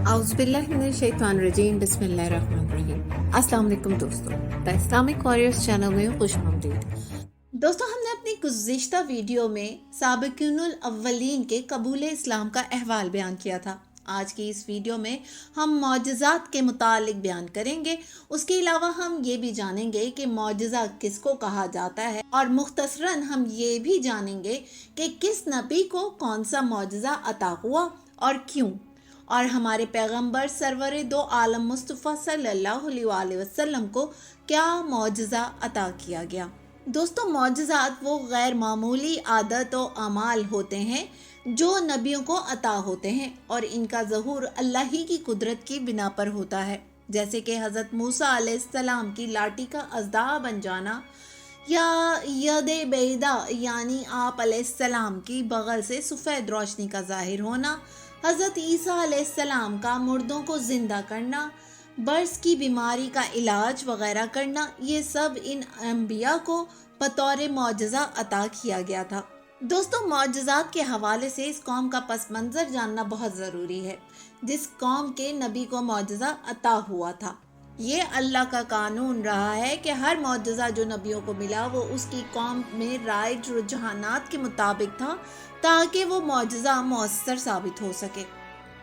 आउज़ुबिल्लाहिमिनश्शैतानिर्रजीम बिस्मिल्लाहिर्रहमानिर्रहीम। अस्सलाम वालेकुम दोस्तों, द इस्लामिक वॉरियर्स चैनल में खुश आमदीद। दोस्तों, हमने अपनी गुज़िश्ता वीडियो में साबिक़ीनुल अव्वलीन के कबूल इस्लाम का अहवाल बयान किया था। आज की इस वीडियो में हम मौजज़ात के मुतालिक बयान करेंगे। उसके अलावा हम ये भी जानेंगे कि मौजज़ा किसको कहा जाता है, और मुख्तसरन हम ये भी जानेंगे कि किस नबी को कौन सा मौजज़ा अता हुआ और क्यों, और हमारे पैगंबर सरवर दो आलम मुस्तफ़ा सल्लल्लाहु अलैहि वसल्लम को क्या मौजज़ा अता किया गया। दोस्तों, मौजज़ात वो गैर मामूली आदत और अमाल होते हैं जो नबियों को अता होते हैं, और इनका ज़हूर अल्लाह ही की कुदरत की बिना पर होता है। जैसे कि हज़रत मूसा अलैहिस्सलाम की लाठी का अज़दा बन जाना, या यद बैदा यानी आप अलैहिस्सलाम की बगल से सफ़ेद रोशनी का ज़ाहिर होना, हज़रत ईसा अलैहिस्सलाम का मुर्दों को ज़िंदा करना, बर्स की बीमारी का इलाज वगैरह करना, ये सब इन अंबिया को बतौर मौजज़ा अता किया गया था। दोस्तों, मौजज़ात के हवाले से इस कौम का पस मंज़र जानना बहुत ज़रूरी है, जिस कौम के नबी को मौजज़ा अता हुआ था। ये अल्लाह का कानून रहा है कि हर मौजज़ा जो नबियों को मिला वो उसकी कौम में राइज रुझानात के मुताबिक था, ताकि वो मौजज़ा मौसर साबित हो सके।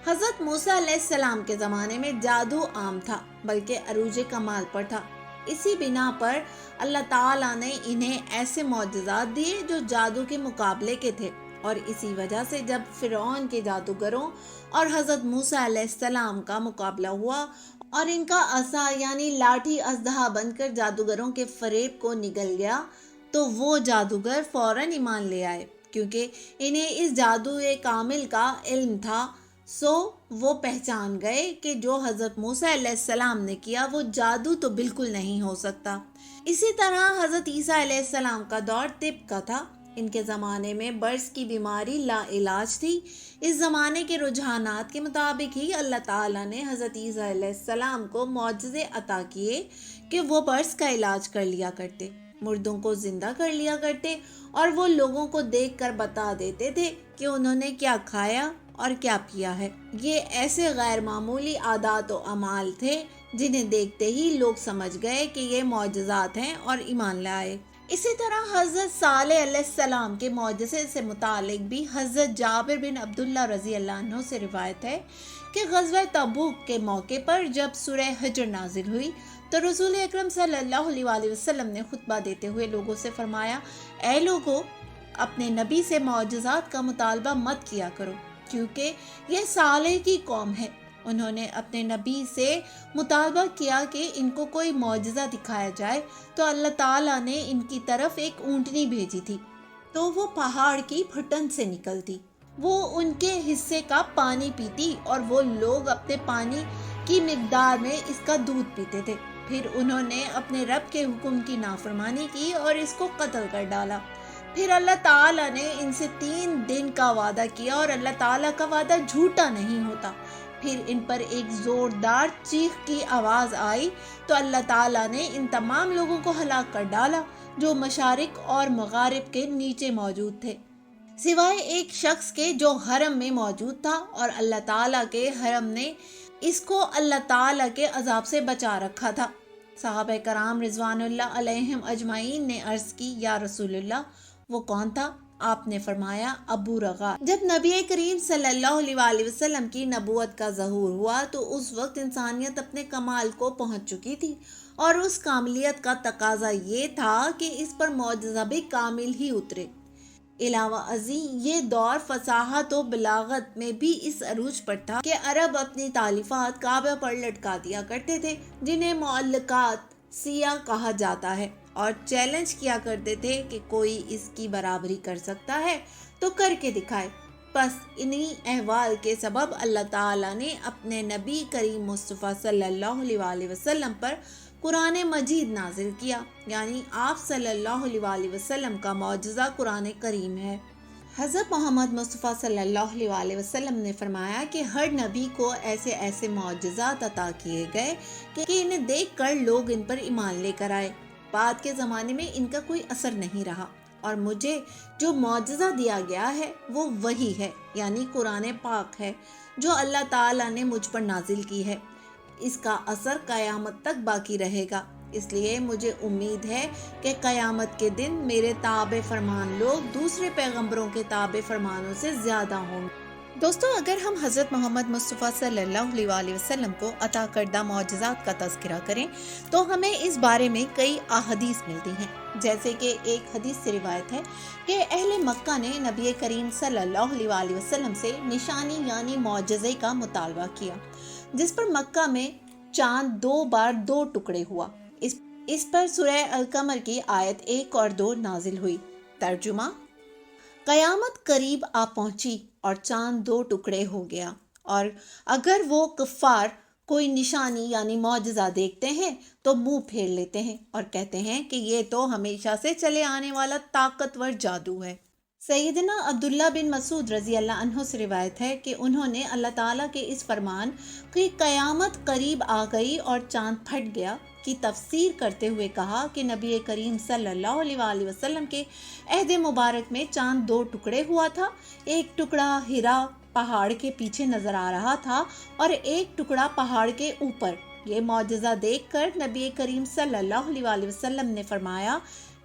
हज़रत मूसा अलैहिस्सलाम के ज़माने में जादू आम था, बल्कि अरूज कमाल पर था। इसी बिना पर अल्लाह ताला ने इन्हें ऐसे मौजज़ात दिए जो जादू के मुकाबले के थे, और इसी वजह से जब फ़िरौन के जादूगरों और हज़रत मूसा अलैहिस्सलाम का मुकाबला हुआ और इनका असा यानी लाठी अज़दा बनकर जादूगरों के फ़रेब को निगल गया, तो वो जादूगर फ़ौरन ईमान ले आए, क्योंकि इन्हें इस जादू कामिल का इल्म था। सो वो पहचान गए कि जो हज़रत मूसा अलैहिस्सलाम ने किया वो जादू तो बिल्कुल नहीं हो सकता। इसी तरह हज़रत ईसा अलैहिस्सलाम का दौर तिब का था। इनके ज़माने में बर्स की बीमारी लाइलाज थी। इस ज़माने के रुझानात के मुताबिक ही अल्लाह ताला ने हज़रत ईसा अलैहिस्सलाम को मौजज़े अता किए कि वो बर्स का इलाज कर लिया करते, मुर्दों को ज़िंदा कर लिया करते, और वो लोगों को देखकर बता देते थे कि उन्होंने क्या खाया और क्या पिया है। ये ऐसे गैर मामूली आदात और अमाल थे जिन्हें देखते ही लोग समझ गए कि ये मौजज़ात हैं और ईमान लाए। इसी तरह हज़रत सालेह अलैहिस्सलाम के मौजज़े से मुतालिक भी हज़रत जाबिर बिन अब्दुल्ला रज़ी अल्लाह अन्हु से रिवायत है कि ग़ज़वा तबूक के मौके पर जब सूरह हिज्र नाजिल हुई तो रसूल अकरम सल्लल्लाहु अलैहि वसल्लम ने खुतबा देते हुए लोगों से फरमाया, ऐ लोगों, अपने नबी से मौजज़ात का मुतालबा मत किया करो, क्योंकि यह सालेह की कौम है। उन्होंने अपने नबी से मुतालबा किया कि इनको कोई मौजज़ा दिखाया जाए, तो अल्लाह ताला ने इनकी तरफ एक ऊँटनी भेजी थी, तो वो पहाड़ की फटन से निकलती, वो उनके हिस्से का पानी पीती, और वो लोग अपने पानी की मिकदार में इसका दूध पीते थे। फिर उन्होंने अपने रब के हुक्म की नाफरमानी की और इसको कत्ल कर डाला। फिर अल्लाह ताला ने इनसे 3 दिन का वादा किया, और अल्लाह ताला का वादा झूठा नहीं होता। फिर इन पर एक ज़ोरदार चीख की आवाज़ आई, तो अल्लाह ताला ने इन तमाम लोगों को हलाक कर डाला जो मशारिक और मगारिब के नीचे मौजूद थे, सिवाय एक शख्स के जो हरम में मौजूद था, और अल्लाह ताला के हरम ने इसको अल्लाह ताला के अजाब से बचा रखा था। सहाबा कराम रिज़वानुल्लाह अलैहिम अजमाइन ने अर्ज़ की, या रसूलुल्लाह, वो कौन था? आपने फरमाया, अबू रगा। जब नबी करीम सल्लल्लाहु अलैहि वसल्लम की नबूवत का ज़हूर हुआ तो उस वक्त इंसानियत अपने कमाल को पहुंच चुकी थी, और उस कामिलियत का तकाजा ये था कि इस पर मौजज़ा भी कामिल ही उतरे। इलावा अजी ये दौर फसाहत और बलागत में भी इस अरूज पर था कि अरब अपनी तालीफात काबा पर लटका दिया करते थे, जिन्हें मुअल्लकात सिया कहा जाता है, और चैलेंज किया करते थे कि कोई इसकी बराबरी कर सकता है तो करके दिखाए। बस इन्हीं अहवाल के सबब अल्लाह ताला ने अपने नबी करीम मुस्तफ़ा सल्लल्लाहु अलैहि वसल्लम पर कुरान मजीद नाजिल किया, यानी आप सल्लल्लाहु अलैहि वसल्लम का मौजज़ा कुरान करीम है। हज़रत मोहम्मद मुस्तफ़ा सल्लल्लाहु अलैहि वसल्लम ने फरमाया कि हर नबी को ऐसे ऐसे मौजज़ात अता किए गए कि इन्हें देखकर लोग इन पर ईमान लेकर आए। बाद के ज़माने में इनका कोई असर नहीं रहा, اور مجھے جو معجزہ دیا گیا ہے وہ وہی ہے، یعنی قرآن پاک ہے جو اللہ تعالیٰ نے مجھ پر نازل کی ہے۔ اس کا اثر قیامت تک باقی رہے گا، اس لیے مجھے امید ہے کہ قیامت کے دن میرے تابع فرمان لوگ دوسرے پیغمبروں کے تابع فرمانوں سے زیادہ ہوں گے۔ دوستو، اگر ہم حضرت محمد مصطفیٰ صلی اللہ علیہ وآلہ وسلم کو عطا کردہ معجزات کا تذکرہ کریں تو ہمیں اس بارے میں کئی احادیث ملتی ہیں، جیسے کہ ایک حدیث سے روایت ہے کہ اہل مکہ نے نبی کریم صلی اللہ علیہ وآلہ وسلم سے نشانی یعنی معجزے کا مطالبہ کیا، جس پر مکہ میں چاند 2 بار 2 ٹکڑے ہوا۔ اس پر سورہ القمر کی آیت 1 اور 2 نازل ہوئی۔ ترجمہ: قیامت قریب آ پہنچی اور چاند 2 ٹکڑے ہو گیا، اور اگر وہ کفار کوئی نشانی یعنی معجزہ دیکھتے ہیں تو منہ پھیر لیتے ہیں اور کہتے ہیں کہ یہ تو ہمیشہ سے چلے آنے والا طاقتور جادو ہے۔ سیدنا عبداللہ بن مسعود رضی اللہ عنہ سے روایت ہے کہ انہوں نے اللہ تعالیٰ کے اس فرمان کہ قیامت قریب آ گئی اور چاند پھٹ گیا کی تفسیر کرتے ہوئے کہا کہ نبی کریم صلی اللہ علیہ وآلہ وسلم کے عہد مبارک میں چاند 2 ٹکڑے ہوا تھا، ایک ٹکڑا ہرا پہاڑ کے پیچھے نظر آ رہا تھا اور ایک ٹکڑا پہاڑ کے اوپر۔ یہ معجزہ دیکھ کر نبی کریم صلی اللہ علیہ وآلہ وسلم نے فرمایا،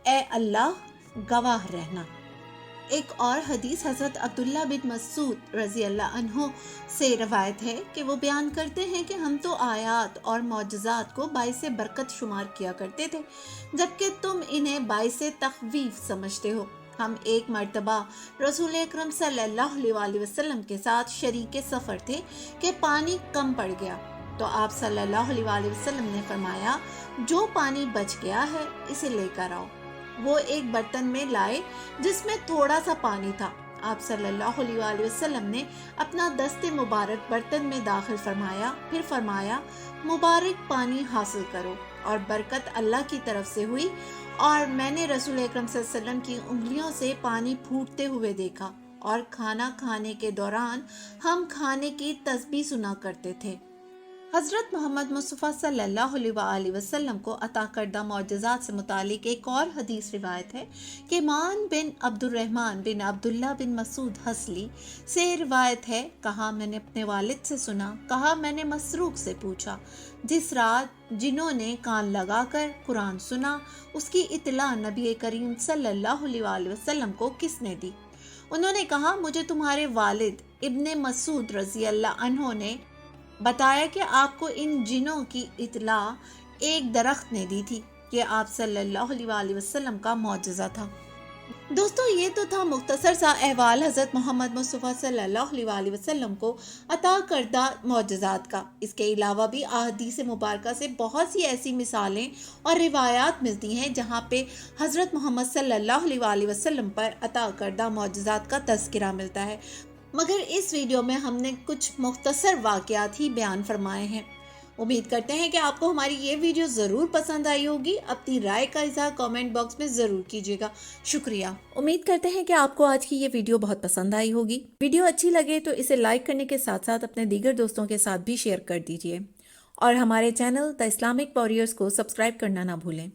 اے اللہ گواہ رہنا۔ ایک اور حدیث حضرت عبداللہ بن مسعود رضی اللہ عنہ سے روایت ہے کہ وہ بیان کرتے ہیں کہ ہم تو آیات اور معجزات کو باعث برکت شمار کیا کرتے تھے، جبکہ تم انہیں باعث تخویف سمجھتے ہو۔ ہم ایک مرتبہ رسول اکرم صلی اللہ علیہ وآلہ وسلم کے ساتھ شریک سفر تھے کہ پانی کم پڑ گیا، تو آپ صلی اللہ علیہ وآلہ وسلم نے فرمایا، جو پانی بچ گیا ہے اسے لے کر آؤ۔ وہ ایک برتن میں لائے جس میں تھوڑا سا پانی تھا۔ آپ صلی اللہ علیہ وآلہ وسلم نے اپنا دست مبارک برتن میں داخل فرمایا، پھر فرمایا، مبارک پانی حاصل کرو، اور برکت اللہ کی طرف سے ہوئی، اور میں نے رسول اکرم صلی اللہ علیہ وسلم کی انگلیوں سے پانی پھوٹتے ہوئے دیکھا، اور کھانا کھانے کے دوران ہم کھانے کی تسبیح سنا کرتے تھے۔ حضرت محمد مصطفیٰ صلی اللہ علیہ وآلہ وسلم کو عطا کردہ معجزات سے متعلق ایک اور حدیث روایت ہے کہ مان بن عبد الرحمن بن عبداللہ بن مسعود حسلی سے روایت ہے، کہا میں نے اپنے والد سے سنا، کہا میں نے مسروق سے پوچھا، جس رات جنہوں نے کان لگا کر قرآن سنا اس کی اطلاع نبی کریم صلی اللہ علیہ وآلہ وسلم کو کس نے دی؟ انہوں نے کہا، مجھے تمہارے والد ابن مسعود رضی اللہ عنہ نے بتایا کہ آپ کو ان جنوں کی اطلاع ایک درخت نے دی تھی۔ یہ آپ صلی اللہ علیہ وآلہ وسلم کا معجزہ تھا۔ دوستو، یہ تو تھا مختصر سا احوال حضرت محمد مصطفیٰ صلی اللہ علیہ وآلہ وسلم کو عطا کردہ معجزات کا۔ اس کے علاوہ بھی احادیث مبارکہ سے بہت سی ایسی مثالیں اور روایات ملتی ہیں جہاں پہ حضرت محمد صلی اللہ علیہ وآلہ وسلم پر عطا کردہ معجزات کا تذکرہ ملتا ہے، مگر اس ویڈیو میں ہم نے کچھ مختصر واقعات ہی بیان فرمائے ہیں۔ امید کرتے ہیں کہ آپ کو ہماری یہ ویڈیو ضرور پسند آئی ہوگی۔ اپنی رائے کا اظہار کامنٹ باکس میں ضرور کیجیے گا۔ شکریہ۔ امید کرتے ہیں کہ آپ کو آج کی یہ ویڈیو بہت پسند آئی ہوگی۔ ویڈیو اچھی لگے تو اسے لائک کرنے کے ساتھ ساتھ اپنے دیگر دوستوں کے ساتھ بھی شیئر کر دیجیے، اور ہمارے چینل دی اسلامک واریئرز کو سبسکرائب کرنا نہ بھولیں۔